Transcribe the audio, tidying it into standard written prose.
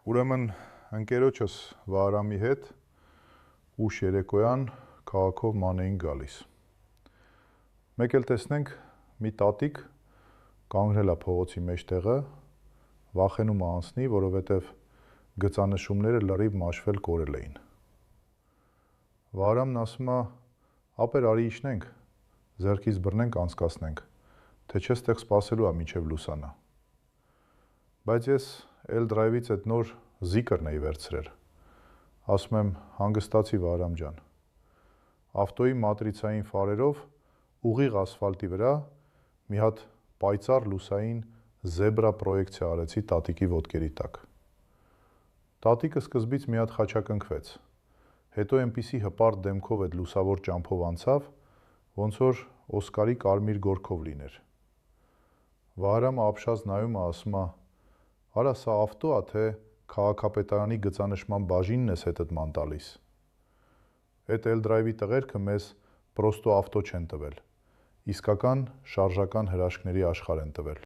Ուրեմն ընկերոջս Վահրամի հետ ուշ երեկոյան քաղաքով ման էինք գալիս։ Մեկ էլ տեսնենք մի տատիկ կանգնել է փողոցի մեջտեղը, վախենում է անցնի, որովհետև գծանշումները լրիվ մաշվել կորել էին։ Վահրամն ասում է, ապեր արի իջնենք, ձեռքից բռնենք անցկացնենք, թե չէ ստեղ սպասելու է մինչև լուսանա։ Բայց ես L-Drive-ից այդ նոր Zikr-ն էի վերցրել։ Ասում եմ, հանգստացի Վահրամ ջան։ Ավտոյի մատրիցային ֆարերով ուղիղ ասֆալտի վրա մի հատ պայծառ լուսային զեբրա պրոյեկցիա արեցի տատիկի ոտքերի տակ։ Տատիկը սկզբից մի հատ խաչակնքվեց, հետո այնպիսի հպարտ դեմքով այդ լուսավոր ճամփով անցավ, ոնց որ Օսկարի կարմիր գորգով լիներ։ Վահրամը ապշած նայում է, ասում է, արա սա ավտո է, թե քաղաքապետարանի գծանշման բաժինն ես հետդ ման տալիս։ Այդ L-Drive-ի տղերքը մեզ պրոստո ավտո չեն տվել, իսկական շարժական հրաշքների աշխարհ են տվել։